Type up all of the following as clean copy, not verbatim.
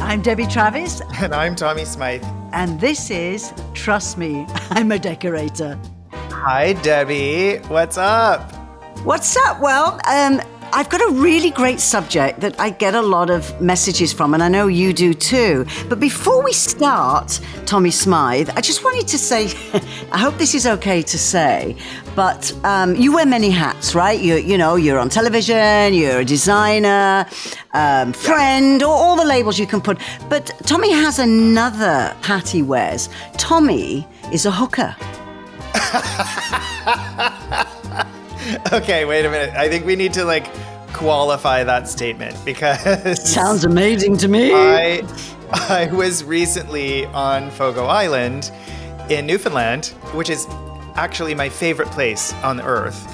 I'm Debbie Travis. And I'm Tommy Smythe. And this is Trust Me, I'm a Decorator. Hi, Debbie. What's up? What's up? Well, I've got a really great subject that I get a lot of messages from, and I know you do too. But before we start, Tommy Smythe, I just wanted to say, I hope this is okay to say, but you wear many hats, right? You're on television, you're a designer, friend, or all the labels you can put. But Tommy has another hat he wears. Tommy is a hooker. Okay, wait a minute. I think we need to qualify that statement because sounds amazing to me. I was recently on Fogo Island in Newfoundland, which is actually my favorite place on the earth.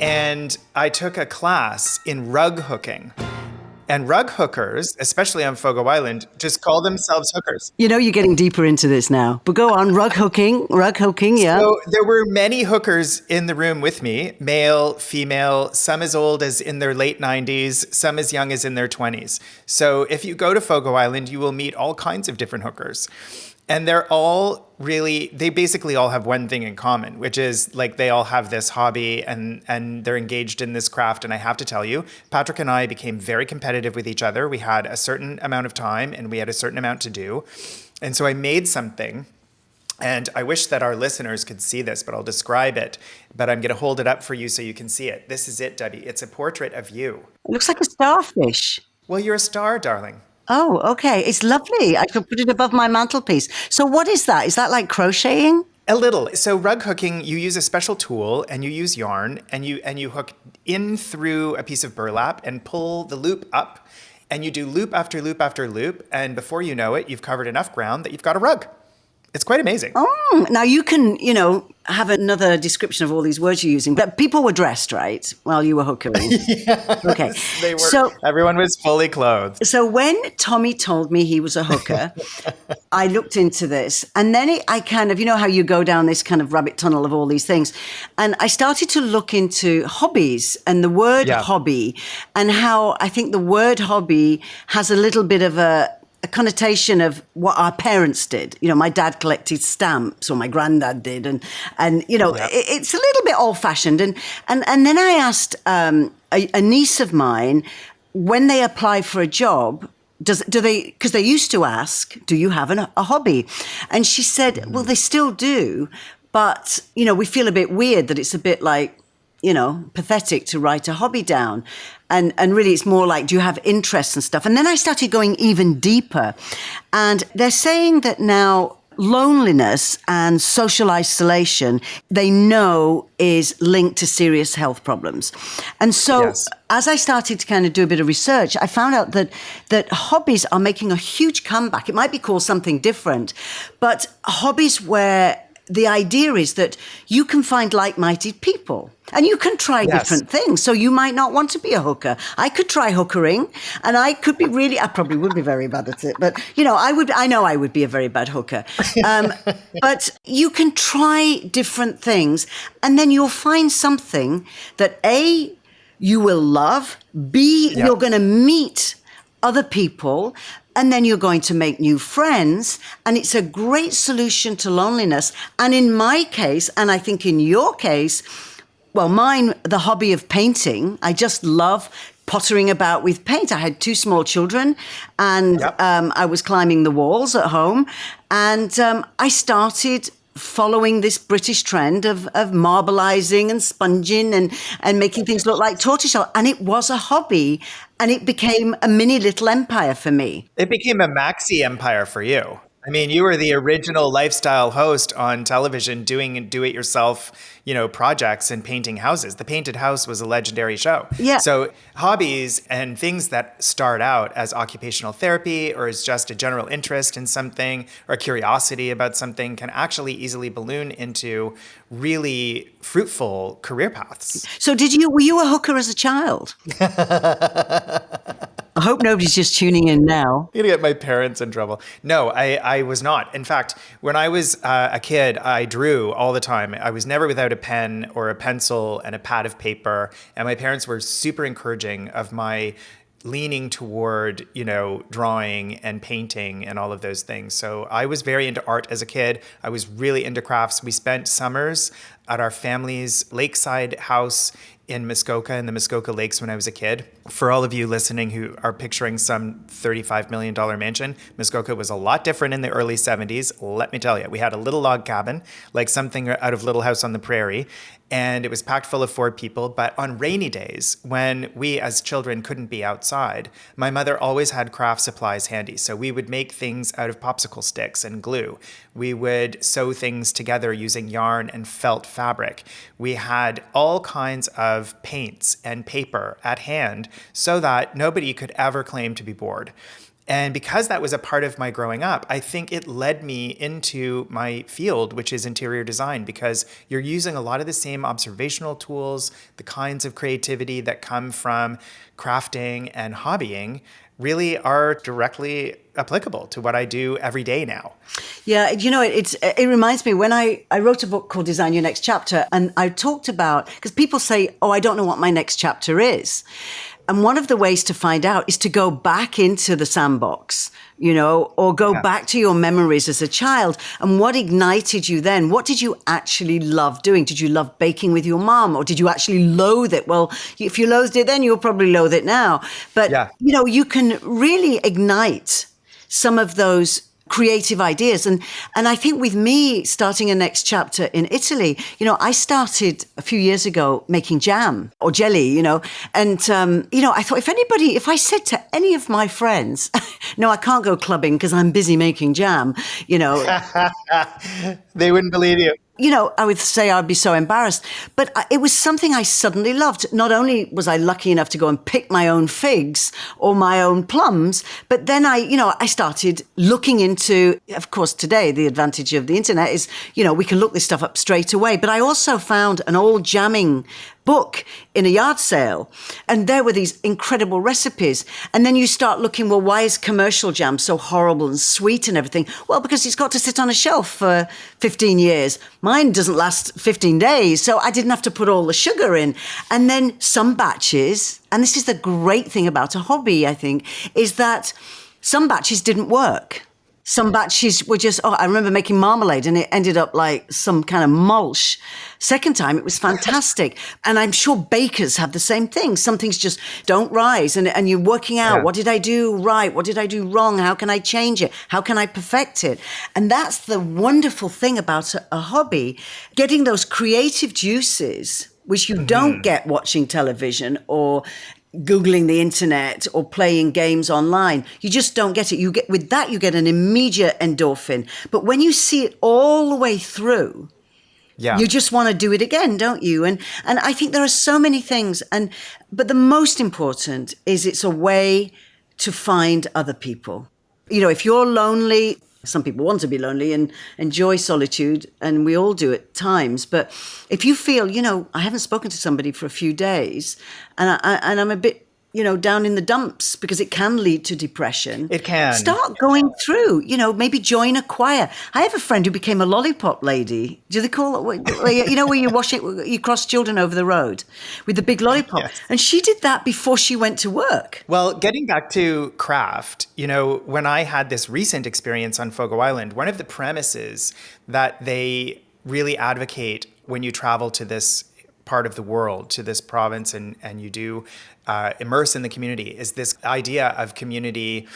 And I took a class in rug hooking. And rug hookers, especially on Fogo Island, just call themselves hookers. You know, you're getting deeper into this now. But go on, rug hooking, yeah. So there were many hookers in the room with me, male, female, some as old as in their late 90s, some as young as in their 20s. So if you go to Fogo Island, you will meet all kinds of different hookers. And they basically all have one thing in common, which is they all have this hobby and they're engaged in this craft. And I have to tell you, Patrick and I became very competitive with each other. We had a certain amount of time and we had a certain amount to do. And so I made something, and I wish that our listeners could see this, but I'll describe it. But I'm going to hold it up for you so you can see it. This is it, Debbie. It's a portrait of you. It looks like a starfish. Well, you're a star, darling. Oh, okay. It's lovely. I could put it above my mantelpiece. So what is that? Is that like crocheting? A little. So rug hooking, you use a special tool and you use yarn and you hook in through a piece of burlap and pull the loop up, and you do loop after loop after loop. And before you know it, you've covered enough ground that you've got a rug. It's quite amazing. Oh, now you can, have another description of all these words you're using. But people were dressed, right, while you were hookering? Yes, okay. They were. So, everyone was fully clothed. So when Tommy told me he was a hooker, I looked into this. And then I kind of, how you go down this kind of rabbit tunnel of all these things. And I started to look into hobbies and the word hobby, and how I think the word hobby has a little bit of a connotation of what our parents did. My dad collected stamps, or my granddad did, and it's a little bit old-fashioned. And then I asked a niece of mine, when they apply for a job, do they? Because they used to ask, "Do you have a hobby?" And she said, "Well, they still do, but we feel a bit weird that it's a bit like." Pathetic to write a hobby down. And really it's more like, do you have interests and stuff? And then I started going even deeper. And they're saying that now loneliness and social isolation, they know is linked to serious health problems. And so as I started to kind of do a bit of research, I found out that hobbies are making a huge comeback. It might be called something different, but hobbies where the idea is that you can find like-minded people and you can try different things. So you might not want to be a hooker. I could try hookering, and I probably would be very bad at it, but I know I would be a very bad hooker. But you can try different things, and then you'll find something that A, you will love, B, you're going to meet other people, and then you're going to make new friends. And it's a great solution to loneliness. And in my case, and I think in your case, well, mine, the hobby of painting, I just love pottering about with paint. I had 2 small children, and I was climbing the walls at home. And I started following this British trend of marbleizing and sponging and making things look like tortoiseshell. And it was a hobby, and it became a mini little empire for me. It became a maxi empire for you. I mean, you were the original lifestyle host on television doing do-it-yourself, projects and painting houses. The Painted House was a legendary show. Yeah. So hobbies and things that start out as occupational therapy or as just a general interest in something or curiosity about something can actually easily balloon into really fruitful career paths. So were you a hooker as a child? I hope nobody's just tuning in now. I'm going to get my parents in trouble. No, I was not. In fact, when I was a kid, I drew all the time. I was never without a pen or a pencil and a pad of paper. And my parents were super encouraging of my leaning toward, drawing and painting and all of those things. So I was very into art as a kid. I was really into crafts. We spent summers at our family's lakeside house in Muskoka, in the Muskoka Lakes, when I was a kid. For all of you listening who are picturing some $35 million mansion, Muskoka was a lot different in the early 70s. Let me tell you, we had a little log cabin, like something out of Little House on the Prairie, and it was packed full of 4 people. But on rainy days, when we as children couldn't be outside, my mother always had craft supplies handy. So we would make things out of popsicle sticks and glue. We would sew things together using yarn and felt fabric. We had all kinds of paints and paper at hand so that nobody could ever claim to be bored. And because that was a part of my growing up, I think it led me into my field, which is interior design, because you're using a lot of the same observational tools, the kinds of creativity that come from crafting and hobbying really are directly applicable to what I do every day now. Yeah, it reminds me when I wrote a book called Design Your Next Chapter, and I talked about, because people say, oh, I don't know what my next chapter is. And one of the ways to find out is to go back into the sandbox, or go back to your memories as a child. And what ignited you then? What did you actually love doing? Did you love baking with your mom, or did you actually loathe it? Well, if you loathed it then, you'll probably loathe it now. But, you can really ignite some of those creative ideas. And I think with me starting a next chapter in Italy, I started a few years ago making jam or jelly, and, I thought if I said to any of my friends, no, I can't go clubbing because I'm busy making jam, they wouldn't believe you. I would say I'd be so embarrassed. But it was something I suddenly loved. Not only was I lucky enough to go and pick my own figs or my own plums, but then I started looking into, of course, today, the advantage of the internet is, we can look this stuff up straight away. But I also found an old jamming book in a yard sale, and there were these incredible recipes. And then you start looking, well, why is commercial jam so horrible and sweet and everything? Well, because it's got to sit on a shelf for 15 years. Mine doesn't last 15 days, so I didn't have to put all the sugar in. And then some batches, and this is the great thing about a hobby, I think, is that some batches didn't work. Some batches were just, I remember making marmalade and it ended up like some kind of mulch. Second time, it was fantastic. And I'm sure bakers have the same thing. Some things just don't rise. And you're working out, what did I do right? What did I do wrong? How can I change it? How can I perfect it? And that's the wonderful thing about a hobby, getting those creative juices, which you don't get watching television or Googling the internet or playing games online. You just don't get it. You get an immediate endorphin. But when you see it all the way through, you just want to do it again, don't you? And I think there are so many things. But the most important is it's a way to find other people. If you're lonely, some people want to be lonely and enjoy solitude, and we all do at times. But if you feel, I haven't spoken to somebody for a few days, and I'm a bit, down in the dumps, because it can lead to depression. It can. Start going through, maybe join a choir. I have a friend who became a lollipop lady. Do they call it, where you cross children over the road with the big lollipop? Yes. And she did that before she went to work. Well, getting back to craft, when I had this recent experience on Fogo Island, one of the premises that they really advocate when you travel to this part of the world, to this province, and you do immerse in the community, is this idea of community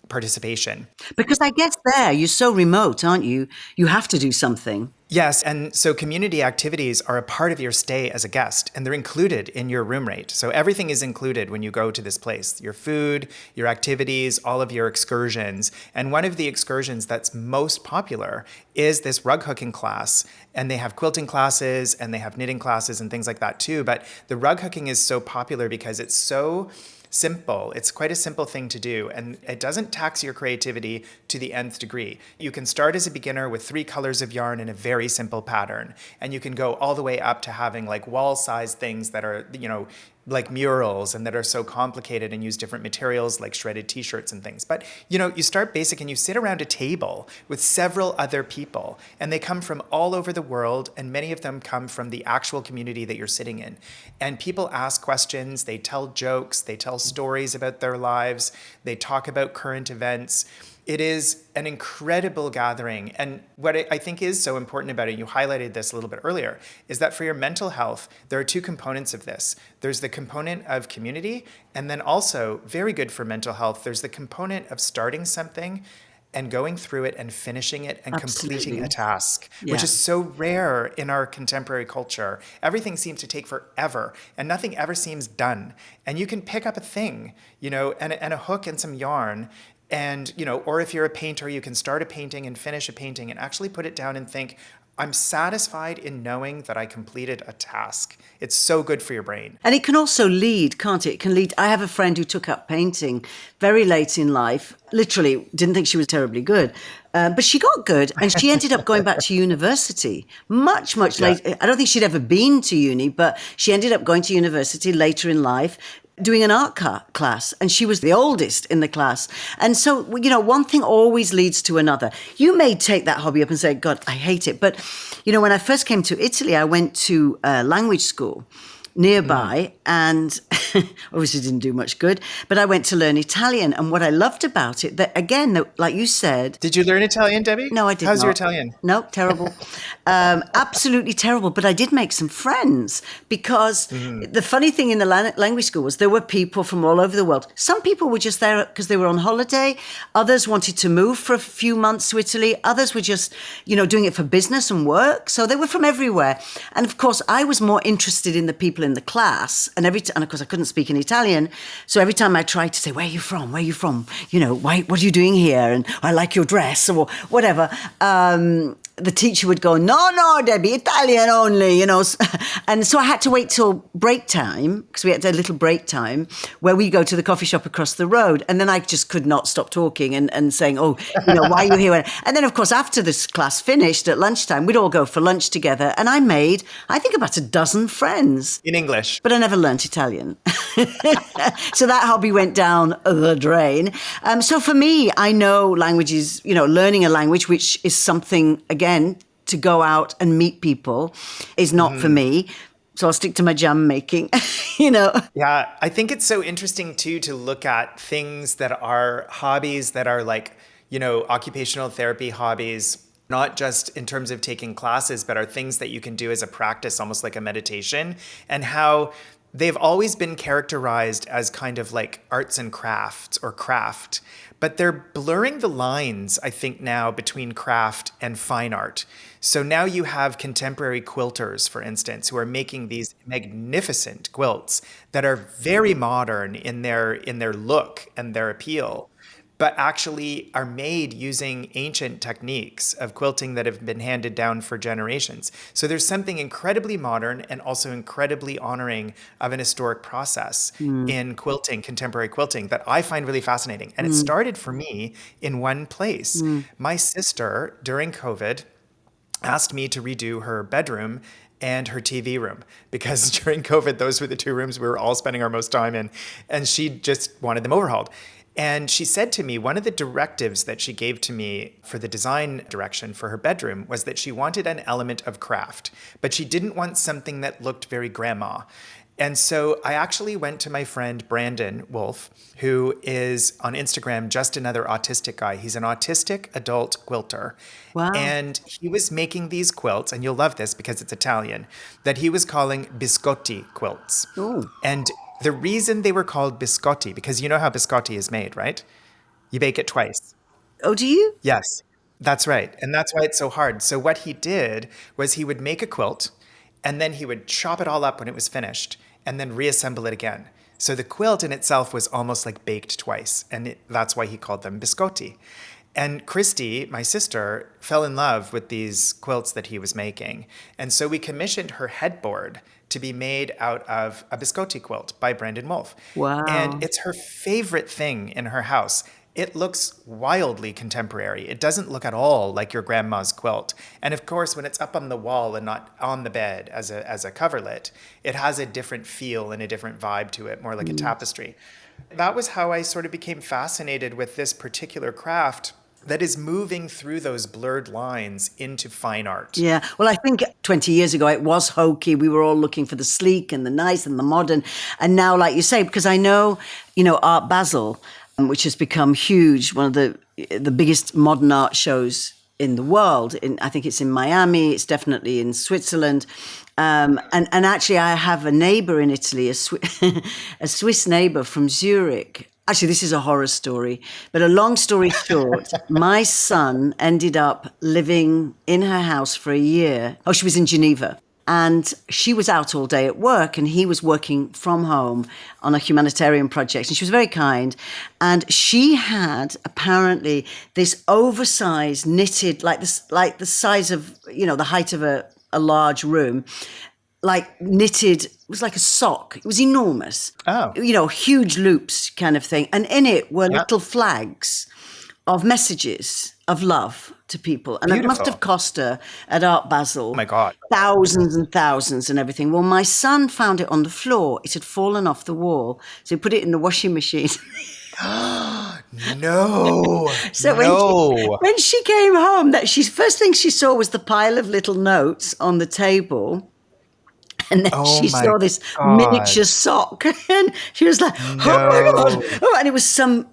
participation. Because I guess you're so remote, aren't you? You have to do something. Yes, and so community activities are a part of your stay as a guest, and they're included in your room rate. So everything is included when you go to this place, your food, your activities, all of your excursions. And one of the excursions that's most popular is this rug hooking class. And they have quilting classes and they have knitting classes and things like that too. But the rug hooking is so popular because it's so simple. It's quite a simple thing to do, and it doesn't tax your creativity to the nth degree. You can start as a beginner with 3 colors of yarn in a very simple pattern, and you can go all the way up to having like wall-sized things that are, like murals and that are so complicated and use different materials like shredded t-shirts and things. But you start basic and you sit around a table with several other people, and they come from all over the world, and many of them come from the actual community that you're sitting in. And people ask questions, they tell jokes, they tell stories about their lives, they talk about current events. It is an incredible gathering. And what I think is so important about it, you highlighted this a little bit earlier, is that for your mental health, there are two components of this. There's the component of community, and then also, very good for mental health, there's the component of starting something and going through it and finishing it and completing a task, which is so rare in our contemporary culture. Everything seems to take forever and nothing ever seems done. And you can pick up a thing, and a hook and some yarn. And, or if you're a painter, you can start a painting and finish a painting and actually put it down and think, I'm satisfied in knowing that I completed a task. It's so good for your brain. And it can also lead, can't it? It can lead. I have a friend who took up painting very late in life, literally didn't think she was terribly good. But she got good, and she ended up going back to university much later. I don't think she'd ever been to uni, but she ended up going to university later in life, doing an art class, and she was the oldest in the class. And so, one thing always leads to another. You may take that hobby up and say, God, I hate it. But, when I first came to Italy, I went to a language school nearby and obviously didn't do much good, but I went to learn Italian. And what I loved about it, that again, like you said... Did you learn Italian, Debbie? No, I did not. How's your Italian? No, terrible. Absolutely terrible. But I did make some friends because the funny thing in the language school was there were people from all over the world. Some people were just there because they were on holiday. Others wanted to move for a few months to Italy. Others were just, doing it for business and work. So they were from everywhere. And of course, I was more interested in the people in the class. And of course, I couldn't speak in Italian. So every time I tried to say, where are you from? Where are you from? Why, what are you doing here? And I like your dress or whatever. The teacher would go, no, Debbie, Italian only, And so I had to wait till break time, because we had a little break time, where we go to the coffee shop across the road. And then I just could not stop talking and saying, why are you here? And then, of course, after this class finished at lunchtime, we'd all go for lunch together. And I made, I think, about a dozen friends. In English. But I never learnt Italian. So that hobby went down the drain. So for me, I know languages, learning a language, which is something, again, to go out and meet people is not for me. So I'll stick to my jam making, Yeah, I think it's so interesting too to look at things that are hobbies that are like, occupational therapy hobbies, not just in terms of taking classes, but are things that you can do as a practice, almost like a meditation, and how they've always been characterized as kind of like arts and crafts or craft, but they're blurring the lines, I think, now between craft and fine art. So now you have contemporary quilters, for instance, who are making these magnificent quilts that are very modern in their look and their appeal, but actually are made using ancient techniques of quilting that have been handed down for generations. So there's something incredibly modern and also incredibly honoring of an historic process in quilting, contemporary quilting, that I find really fascinating. And it started for me in one place. My sister, during COVID, asked me to redo her bedroom and her TV room, because during COVID, those were the two rooms we were all spending our most time in, and she just wanted them overhauled. And she said to me, one of the directives that she gave to me for the design direction for her bedroom was that she wanted an element of craft, but she didn't want something that looked very grandma. And so I actually went to my friend Brandon Wolf, who is on Instagram just another autistic guy. He's an autistic adult quilter. Wow. And he was making these quilts, and you'll love this because it's Italian, that he was calling biscotti quilts. Ooh. And the reason they were called biscotti, because you know how biscotti is made, right? You bake it twice. Oh, do you? Yes, that's right. And that's why it's so hard. So what he did was he would make a quilt, and then he would chop it all up when it was finished, and then reassemble it again. So the quilt in itself was almost like baked twice, and that's why he called them biscotti. And Christy, my sister, fell in love with these quilts that he was making. And so we commissioned her headboard to be made out of a biscotti quilt by Brandon Wolf. Wow. And it's her favorite thing in her house. it looks wildly contemporary. It doesn't look at all like your grandma's quilt. And of course, when it's up on the wall and not on the bed as a coverlet, it has a different feel and a different vibe to it, more like a tapestry. That was how I sort of became fascinated with this particular craft that is moving through those blurred lines into fine art. Yeah. Well, I think 20 years ago it was hokey. We were all looking for the sleek and the nice and the modern. And now, like you say, because I know, Art Basel, which has become huge, one of the biggest modern art shows in the world. I think it's in Miami. It's definitely in Switzerland. And actually, I have a neighbor in Italy, a Swiss neighbor from Zurich. Actually, this is a horror story, but a long story short, my son ended up living in her house for a year. Oh, she was in Geneva. And she was out all day at work, and he was working from home on a humanitarian project. And she was very kind. And she had apparently this oversized knitted, like the size of, the height of a large room, like knitted, it was like a sock. It was enormous. Oh. Huge loops kind of thing. And in it were little flags of messages of love to people. And Beautiful. It must have cost her at Art Basel. Oh my God. Thousands and thousands and everything. Well, my son found it on the floor. It had fallen off the wall. So he put it in the washing machine. No. So when she came home, first thing she saw was the pile of little notes on the table. And then she saw this miniature sock. And she was like, oh my God. Oh, and it was some,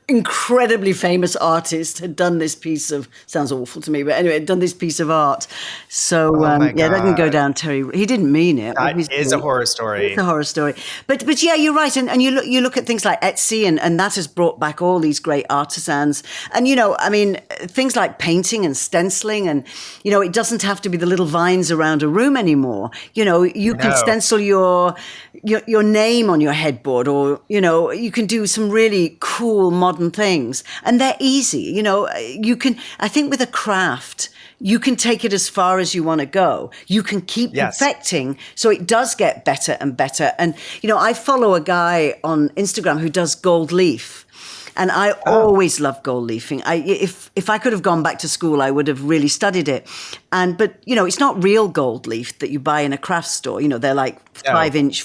incredibly famous artist had done this piece of, sounds awful to me, but anyway, had done this piece of art. So, that didn't go down he didn't mean it. That is a horror story. It's a horror story. But yeah, you're right. And you look at things like Etsy and that has brought back all these great artisans. And, things like painting and stenciling and, it doesn't have to be the little vines around a room anymore. You can stencil your name on your headboard or, you can do some really cool modern things, and they're easy. I think with a craft, you can take it as far as you want to go. You can keep perfecting, so it does get better and better. And, I follow a guy on Instagram who does gold leaf. And I always loved gold leafing. If I could have gone back to school, I would have really studied it. But it's not real gold leaf that you buy in a craft store. They're like 4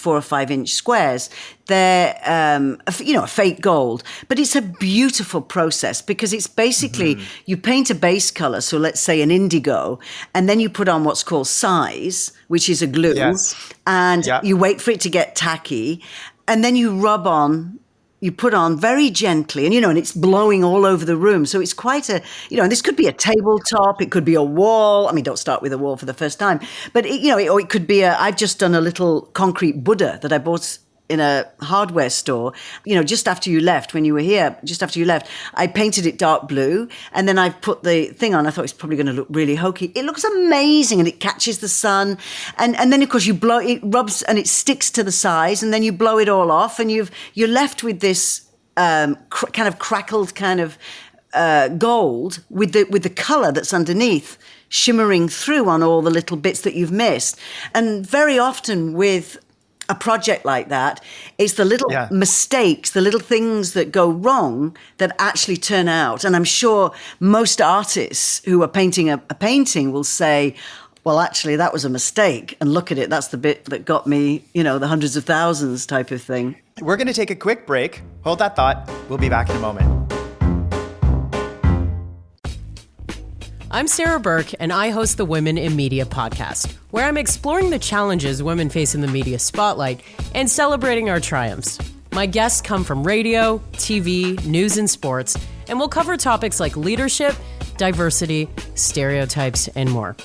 or 5 inch squares. They're, a fake gold. But it's a beautiful process because it's basically you paint a base color. So let's say an indigo, and then you put on what's called size, which is a glue, and you wait for it to get tacky, and then you put on very gently, and it's blowing all over the room. So it's quite and this could be a tabletop, it could be a wall. I mean, don't start with a wall for the first time, but or it could be I've just done a little concrete Buddha that I bought in a hardware store, just after you left, when you were here, just after you left, I painted it dark blue, and then I put the thing on. I thought it's probably going to look really hokey. It looks amazing, and it catches the sun, and then of course you blow it, rubs, and it sticks to the size, and then you blow it all off, and you're left with this kind of crackled kind of gold with the color that's underneath shimmering through on all the little bits that you've missed. And very often with a project like that, it's the little mistakes, the little things that go wrong that actually turn out. And I'm sure most artists who are painting a painting will say, well, actually, that was a mistake. And look at it. That's the bit that got me, the hundreds of thousands type of thing. We're going to take a quick break. Hold that thought. We'll be back in a moment. I'm Sarah Burke, and I host the Women in Media podcast, where I'm exploring the challenges women face in the media spotlight and celebrating our triumphs. My guests come from radio, TV, news, and sports, and we'll cover topics like leadership, diversity, stereotypes, and more.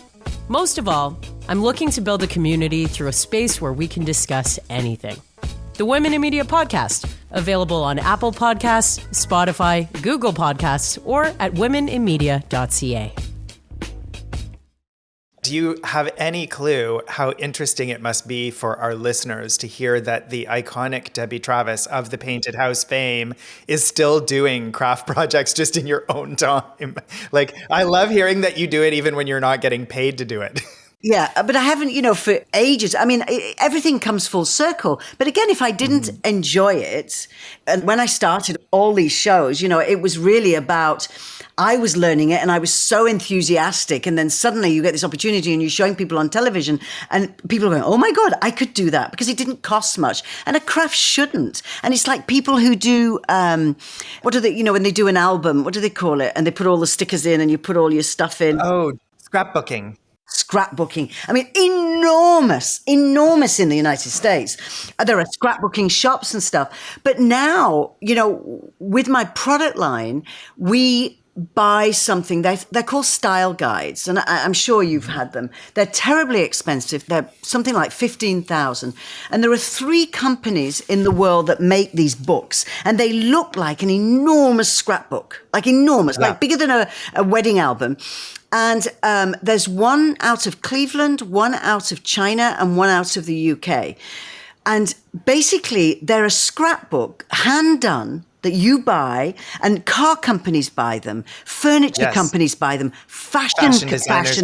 Most of all, I'm looking to build a community through a space where we can discuss anything. The Women in Media podcast, available on Apple Podcasts, Spotify, Google Podcasts, or at womeninmedia.ca. Do you have any clue how interesting it must be for our listeners to hear that the iconic Debbie Travis of the Painted House fame is still doing craft projects just in your own time? Like, I love hearing that you do it even when you're not getting paid to do it. Yeah, but I haven't, for ages. I mean, everything comes full circle. But again, if I didn't enjoy it, and when I started all these shows, it was really about, I was learning it and I was so enthusiastic. And then suddenly you get this opportunity and you're showing people on television and people are going, oh my God, I could do that because it didn't cost much. And a craft shouldn't. And it's like people who do, what do they, when they do an album, what do they call it? And they put all the stickers in and you put all your stuff in. Oh, scrapbooking. Scrapbooking. I mean, enormous in the United States. There are scrapbooking shops and stuff. But now, with my product line, we buy something. They're called style guides. And I'm sure you've had them. They're terribly expensive. They're something like 15,000. And there are 3 companies in the world that make these books. And they look like an enormous scrapbook, like enormous, like bigger than a wedding album. And there's one out of Cleveland, one out of China, and one out of the UK. And basically, they're a scrapbook, hand done, that you buy, and car companies buy them, furniture companies buy them, fashion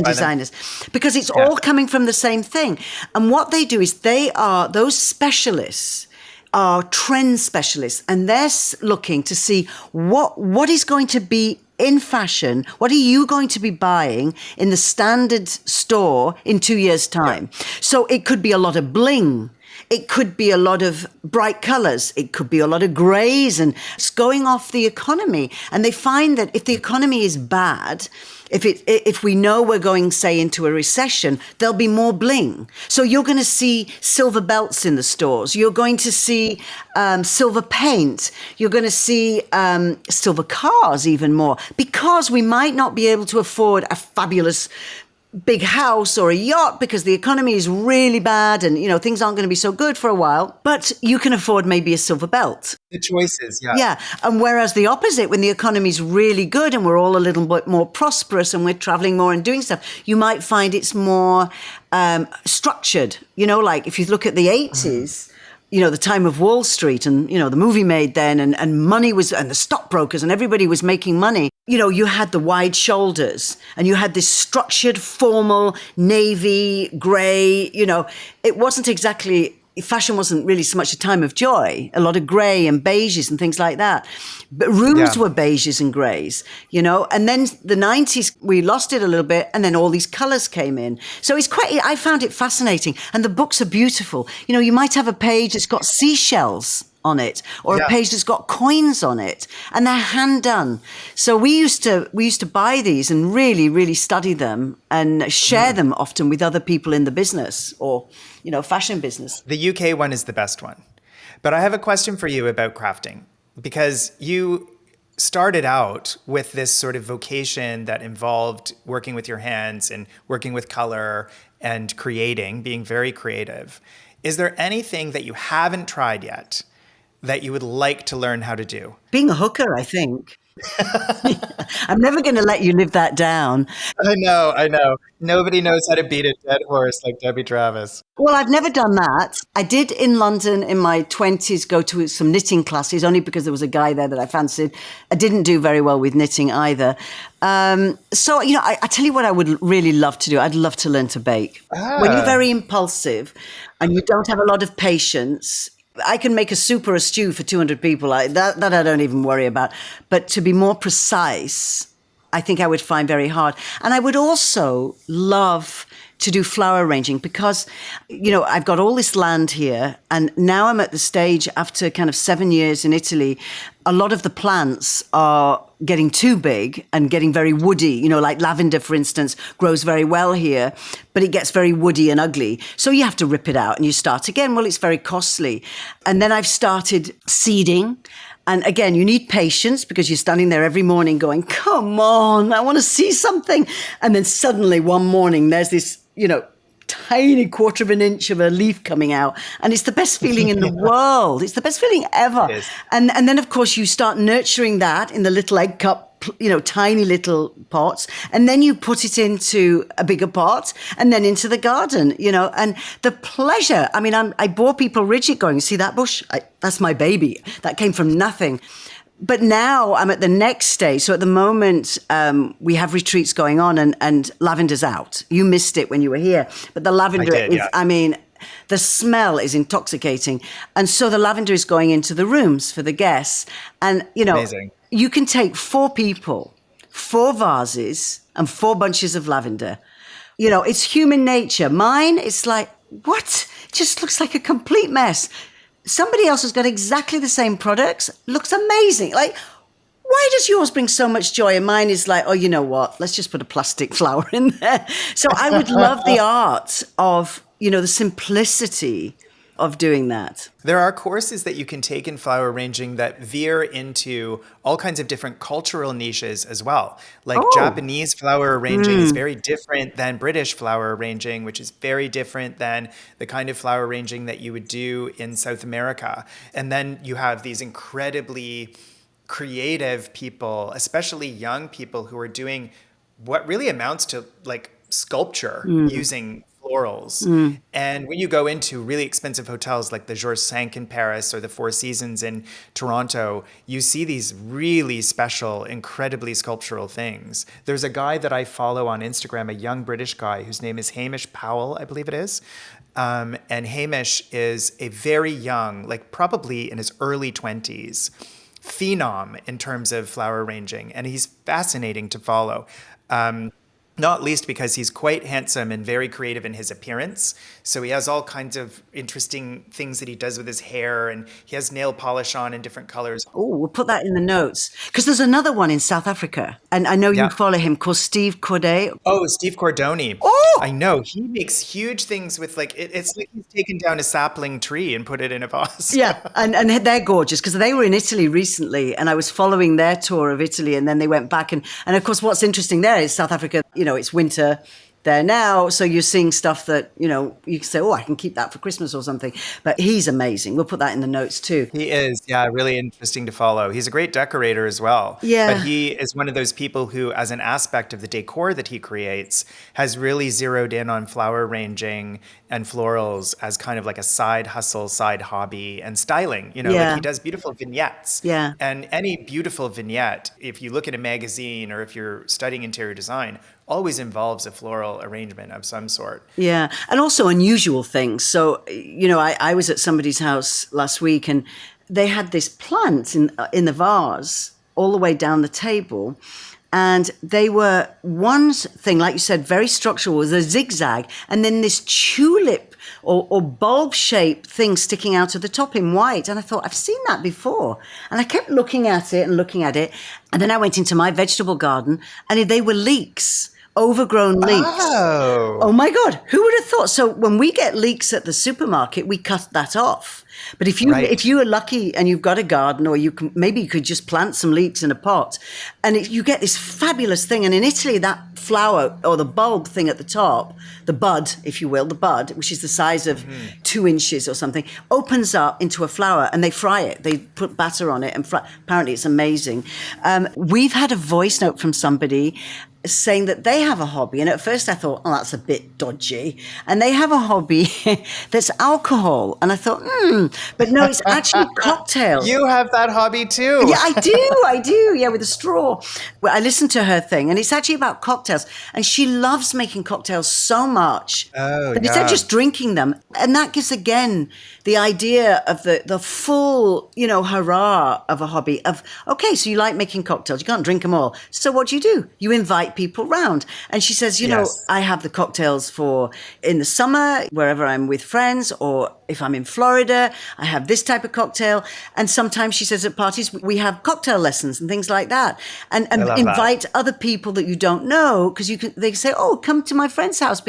designers, because it's all coming from the same thing. And what they do is those specialists are trend specialists, and they're looking to see what is going to be in fashion. What are you going to be buying in the standard store in 2 years' time? Yeah. So it could be a lot of bling. It could be a lot of bright colors. It could be a lot of grays, and it's going off the economy. And they find that if the economy is bad, if we know we're going, say, into a recession, there'll be more bling. So you're going to see silver belts in the stores. You're going to see silver paint. You're going to see silver cars even more, because we might not be able to afford a fabulous big house or a yacht because the economy is really bad and, things aren't going to be so good for a while, but you can afford maybe a silver belt. The choices, yeah. Yeah. And whereas the opposite, when the economy's really good and we're all a little bit more prosperous and we're traveling more and doing stuff, you might find it's more structured. Like if you look at the 80s, the time of Wall Street and, the movie made then and money was, and the stockbrokers and everybody was making money. You had the wide shoulders and you had this structured, formal, navy, gray, it wasn't exactly, fashion wasn't really so much a time of joy, a lot of gray and beiges and things like that. But rooms were beiges and grays, and then the 90s, we lost it a little bit and then all these colors came in. So I found it fascinating. And the books are beautiful. You might have a page that's got seashells on it, or a page that's got coins on it, and they're hand done. So we used to buy these and really, really study them and share them often with other people in the business or, fashion business. The UK one is the best one. But I have a question for you about crafting, because you started out with this sort of vocation that involved working with your hands and working with color and creating, being very creative. Is there anything that you haven't tried yet that you would like to learn how to do? Being a hooker, I think. I'm never going to let you live that down. I know. Nobody knows how to beat a dead horse like Debbie Travis. Well, I've never done that. I did in London in my 20s go to some knitting classes, only because there was a guy there that I fancied. I didn't do very well with knitting either. So, I tell you what I would really love to do. I'd love to learn to bake. When you're very impulsive and you don't have a lot of patience, I can make a soup or a stew for 200 people. That I don't even worry about. But to be more precise, I think I would find very hard. And I would also love to do flower arranging because, I've got all this land here. And now I'm at the stage after kind of 7 years in Italy, a lot of the plants are getting too big and getting very woody. Like lavender, for instance, grows very well here, but it gets very woody and ugly. So you have to rip it out and you start again. Well, it's very costly. And then I've started seeding. And again, you need patience because you're standing there every morning going, come on, I want to see something. And then suddenly one morning there's this, tiny quarter of an inch of a leaf coming out. And it's the best feeling in the world. It's the best feeling ever. And then, of course, you start nurturing that in the little egg cup, tiny little pots. And then you put it into a bigger pot and then into the garden, and the pleasure. I mean, I bore people rigid going, see that bush? That's my baby. That came from nothing. But now I'm at the next stage. So at the moment, we have retreats going on and lavender's out. You missed it when you were here. But the lavender did, is, yeah. I mean, the smell is intoxicating. And so the lavender is going into the rooms for the guests. And, Amazing. you can take 4 people, 4 vases and 4 bunches of lavender. It's human nature. Mine, it's like, what? It just looks like a complete mess. Somebody else has got exactly the same products. Looks amazing. Like, why does yours bring so much joy? And mine is like, oh, you know what? Let's just put a plastic flower in there. So I would love the art of, the simplicity of doing that. There are courses that you can take in flower arranging that veer into all kinds of different cultural niches as well. Like Japanese flower arranging is very different than British flower arranging, which is very different than the kind of flower arranging that you would do in South America. And then you have these incredibly creative people, especially young people who are doing what really amounts to like sculpture using florals. And when you go into really expensive hotels like the Georges V in Paris or the Four Seasons in Toronto, you see these really special, incredibly sculptural things. There's a guy that I follow on Instagram, a young British guy whose name is Hamish Powell, I believe it is. And Hamish is a very young, like probably in his early 20s, phenom in terms of flower arranging. And he's fascinating to follow. Not least because he's quite handsome and very creative in his appearance. So he has all kinds of interesting things that he does with his hair, and he has nail polish on in different colors. Oh, we'll put that in the notes. Because there's another one in South Africa. And I know you follow him, called Steve Cordony. Oh, Steve Cordony. Oh! I know. He makes huge things with it's like he's taken down a sapling tree and put it in a vase. Yeah, and they're gorgeous because they were in Italy recently and I was following their tour of Italy and then they went back. And of course, what's interesting there is South Africa, it's winter there now. So you're seeing stuff that, you can say, oh, I can keep that for Christmas or something. But he's amazing. We'll put that in the notes too. He is, yeah, really interesting to follow. He's a great decorator as well. Yeah. But he is one of those people who, as an aspect of the decor that he creates, has really zeroed in on flower arranging and florals as kind of like a side hustle, side hobby, and styling. Like he does beautiful vignettes. Yeah. And any beautiful vignette, if you look at a magazine or if you're studying interior design, always involves a floral arrangement of some sort. Yeah. And also unusual things. So, I was at somebody's house last week and they had this plant in the vase all the way down the table. And they were, one thing, like you said, very structural, was a zigzag, and then this tulip or bulb-shaped thing sticking out of the top in white. And I thought, I've seen that before. And I kept looking at it. And then I went into my vegetable garden, and they were leeks. Overgrown leeks. Oh my God, who would have thought? So when we get leeks at the supermarket, we cut that off. But if you are lucky and you've got a garden, or you could just plant some leeks in a pot, and you get this fabulous thing. And in Italy, that flower or the bulb thing at the top, the bud, if you will, which is the size of 2 inches or something, opens up into a flower, and they fry it. They put batter on it and fry. Apparently, it's amazing. We've had a voice note from somebody saying that they have a hobby. And at first I thought, oh, that's a bit dodgy. And they have a hobby that's alcohol. And I thought, but no, it's actually cocktails. You have that hobby too. Yeah, I do. Yeah, with a straw. Well, I listened to her thing and it's actually about cocktails. And she loves making cocktails so much that instead of just drinking them. And that gives, again, the idea of the full, hurrah of a hobby of, okay, so you like making cocktails. You can't drink them all. So what do? You invite people round. And she says, I have the cocktails for in the summer, wherever I'm with friends, or if I'm in Florida, I have this type of cocktail. And sometimes she says at parties, we have cocktail lessons and things like that. And invite other people that you don't know, because they say, oh, come to my friend's house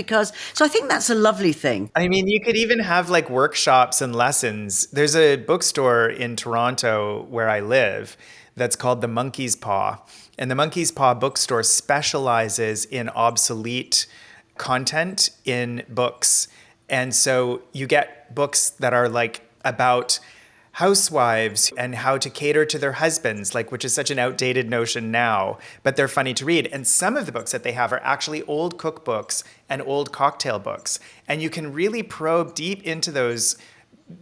so I think that's a lovely thing. I mean, you could even have like workshops and lessons. There's a bookstore in Toronto where I live that's called the Monkey's Paw. And the Monkey's Paw bookstore specializes in obsolete content in books. And so you get books that are like about housewives and how to cater to their husbands, which is such an outdated notion now, but they're funny to read. And some of the books that they have are actually old cookbooks and old cocktail books. And you can really probe deep into those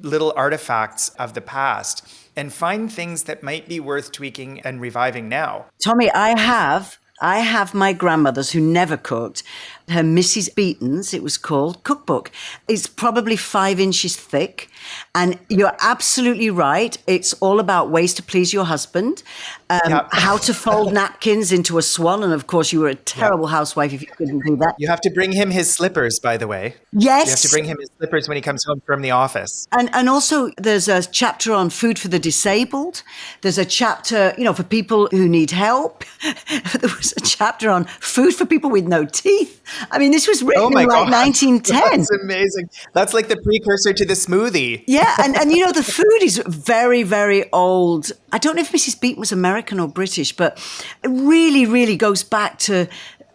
little artifacts of the past. and find things that might be worth tweaking and reviving now. Tommy, I have my grandmother's who never cooked. Her Mrs. Beeton's, it was called, cookbook. It's probably 5 inches thick. And you're absolutely right. It's all about ways to please your husband, how to fold napkins into a swan. And of course, you were a terrible housewife if you couldn't do that. You have to bring him his slippers, by the way. Yes. You have to bring him his slippers when he comes home from the office. And also there's a chapter on food for the disabled. There's a chapter, for people who need help. There was a chapter on food for people with no teeth. I mean, this was written in like 1910. That's amazing. That's like the precursor to the smoothie. Yeah, and the food is very, very old. I don't know if Mrs. Beeton was American or British, but it really, really goes back to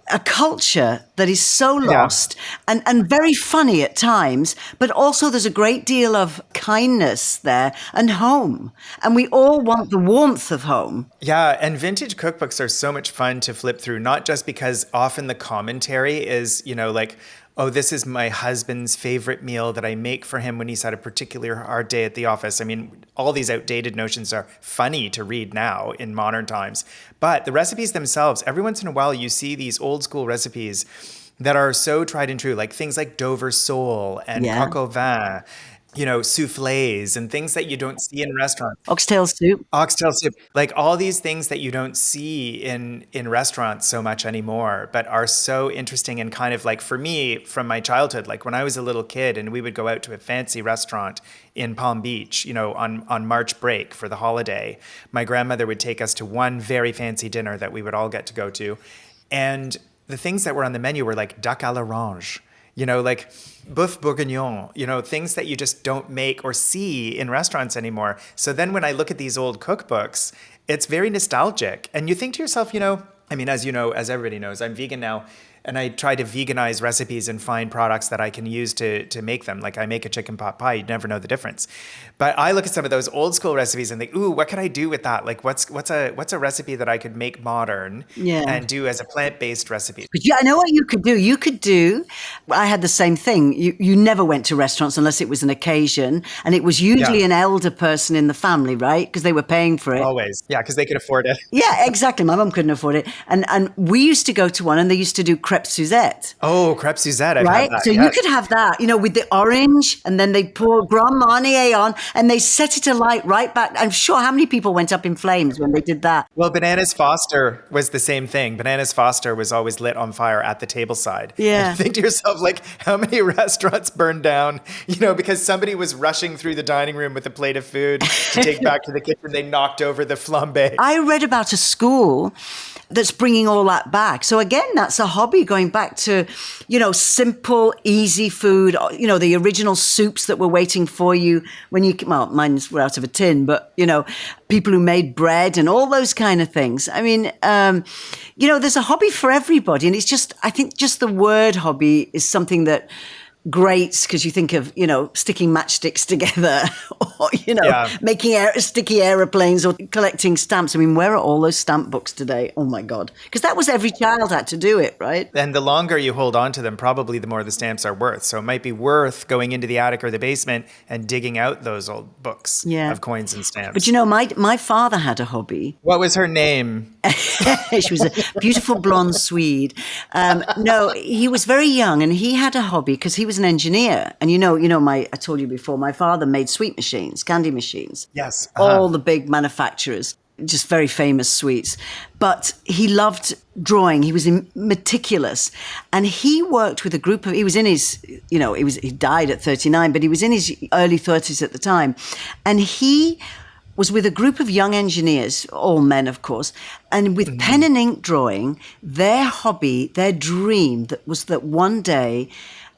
a culture that is so lost and very funny at times, but also there's a great deal of kindness there and home. And we all want the warmth of home. Yeah, and vintage cookbooks are so much fun to flip through, not just because often the commentary is, like, oh, this is my husband's favorite meal that I make for him when he's had a particular hard day at the office. I mean, all these outdated notions are funny to read now in modern times. But the recipes themselves, every once in a while, you see these old school recipes that are so tried and true, like things like Dover sole and coq au vin, soufflés and things that you don't see in restaurants. Oxtail soup. Like all these things that you don't see in restaurants so much anymore, but are so interesting and kind of like, for me, from my childhood, like when I was a little kid and we would go out to a fancy restaurant in Palm Beach, on March break for the holiday, my grandmother would take us to one very fancy dinner that we would all get to go to. And the things that were on the menu were like duck à l'orange, like boeuf bourguignon, things that you just don't make or see in restaurants anymore. So then when I look at these old cookbooks, it's very nostalgic. And you think to yourself, as everybody knows, I'm vegan now. And I try to veganize recipes and find products that I can use to make them. Like I make a chicken pot pie, you'd never know the difference. But I look at some of those old school recipes and think, ooh, what could I do with that? Like what's a recipe that I could make modern and do as a plant-based recipe? But I know what you could do. I had the same thing. You never went to restaurants unless it was an occasion. And it was usually an elder person in the family, right? Because they were paying for it. Always. Yeah, because they could afford it. Yeah, exactly. My mum couldn't afford it. And we used to go to one and they used to do crêpe Suzette. Oh, crêpe Suzette. I've had that. So you could have that, with the orange, and then they pour Grand Marnier on, and they set it alight right back. I'm sure how many people went up in flames when they did that. Well, Bananas Foster was the same thing. Bananas Foster was always lit on fire at the table side. Yeah. And think to yourself, like, how many restaurants burned down, because somebody was rushing through the dining room with a plate of food to take back to the kitchen. They knocked over the flambe. I read about a school that's bringing all that back. So again, that's a hobby, going back to, simple, easy food, the original soups that were waiting for you when mine were out of a tin, but, people who made bread and all those kind of things. I mean, there's a hobby for everybody. And I think just the word hobby is something that grates, because you think of, sticking matchsticks together or, making sticky aeroplanes or collecting stamps. I mean, where are all those stamp books today? Oh my God. Because that was every child had to do it, right? And the longer you hold on to them, probably the more the stamps are worth. So it might be worth going into the attic or the basement and digging out those old books of coins and stamps. But my father had a hobby. What was her name? She was a beautiful blonde Swede. No, he was very young and he had a hobby because he was an engineer. And I told you before, my father made sweet machines, candy machines. Yes. All the big manufacturers, just very famous sweets. But he loved drawing. He was meticulous. And he worked with a group of, he was in his, he died at 39, but he was in his early 30s at the time. And he was with a group of young engineers, all men, of course, and with pen and ink drawing, their hobby, their dream was that one day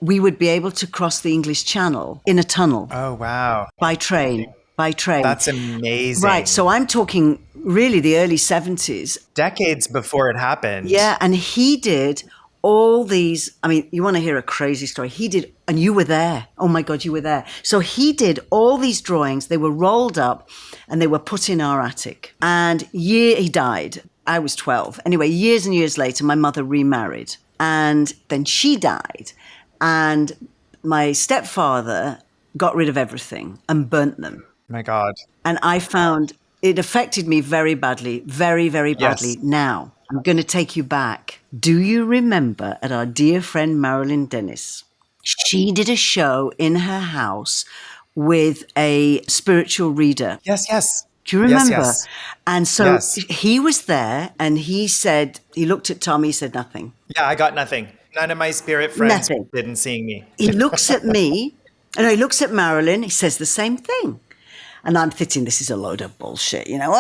we would be able to cross the English Channel in a tunnel. Oh, wow. By train. That's amazing. Right. So I'm talking really the early 70s. Decades before it happened. Yeah. And he did all these, you want to hear a crazy story? He did, and you were there. Oh my God, you were there. So he did all these drawings. They were rolled up and they were put in our attic. And he died. I was 12. Anyway, years and years later, my mother remarried. And then she died. And my stepfather got rid of everything and burnt them. My God. And I found it affected me very badly, very, very badly. Yes. Now, I'm going to take you back. Do you remember at our dear friend Marilyn Dennis? She did a show in her house with a spiritual reader. Yes, yes. Do you remember? Yes. And so Yes. he was there and he said, he looked at Tommy, he said nothing. Yeah, I got nothing. None of my spirit friends Nothing. didn't see me. He looks at me, and he looks at Marilyn, he says the same thing. And I'm thinking, this is a load of bullshit, you know.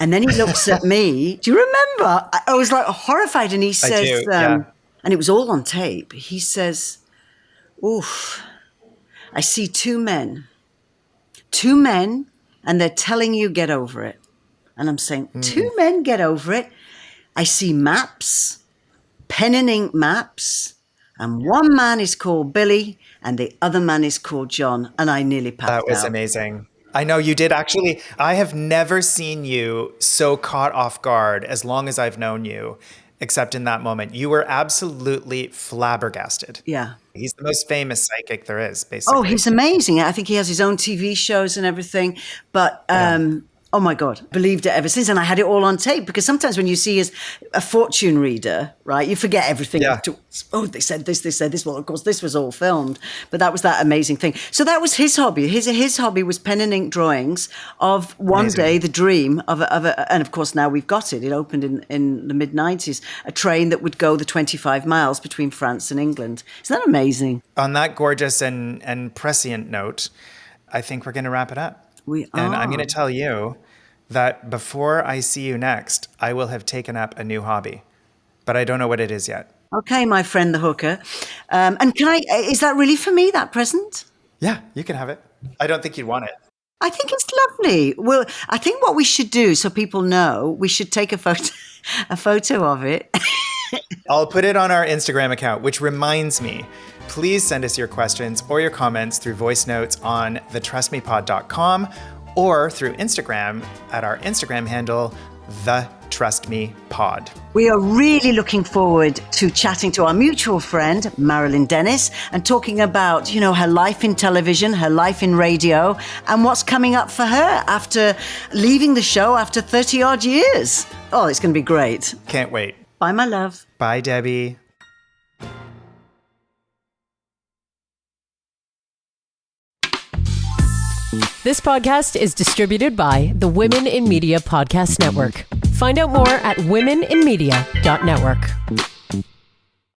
And then he looks at me. Do you remember? I was like horrified. And he says, do, yeah. and it was all on tape. He says, oof, I see two men, and they're telling you get over it. And I'm saying, two men get over it. I see maps, pen and ink maps. And one man is called Billy and the other man is called John. And I nearly passed out. That was amazing. I know you did. Actually, I have never seen you so caught off guard as long as I've known you, except in that moment. You were absolutely flabbergasted. Yeah. He's the most famous psychic there is, basically. Oh, he's amazing. I think he has his own TV shows and everything. But oh my God, believed it ever since. And I had it all on tape because sometimes when you see a fortune reader, right, you forget everything. Yeah. Oh, they said this, they said this. Well, of course, this was all filmed. But that was that amazing thing. So that was his hobby. His hobby was pen and ink drawings of one day the dream of a, and of course now we've got it. It opened in the mid-90s, a train that would go the 25 miles between France and England. Isn't that amazing? On that gorgeous and prescient note, I think we're going to wrap it up. And I'm going to tell you that before I see you next, I will have taken up a new hobby, but I don't know what it is yet. Okay, my friend the hooker. And is that really for me, that present? Yeah, you can have it. I don't think you'd want it. I think it's lovely. Well, I think what we should do, so people know, we should take a photo of it. I'll put it on our Instagram account, which reminds me, please send us your questions or your comments through voice notes on thetrustmepod.com or through Instagram at our Instagram handle, thetrustmepod. We are really looking forward to chatting to our mutual friend, Marilyn Dennis, and talking about, her life in television, her life in radio, and what's coming up for her after leaving the show after 30 odd years. Oh, it's going to be great. Can't wait. Bye, my love. Bye, Debbie. This podcast is distributed by the Women in Media Podcast Network. Find out more at womeninmedia.network.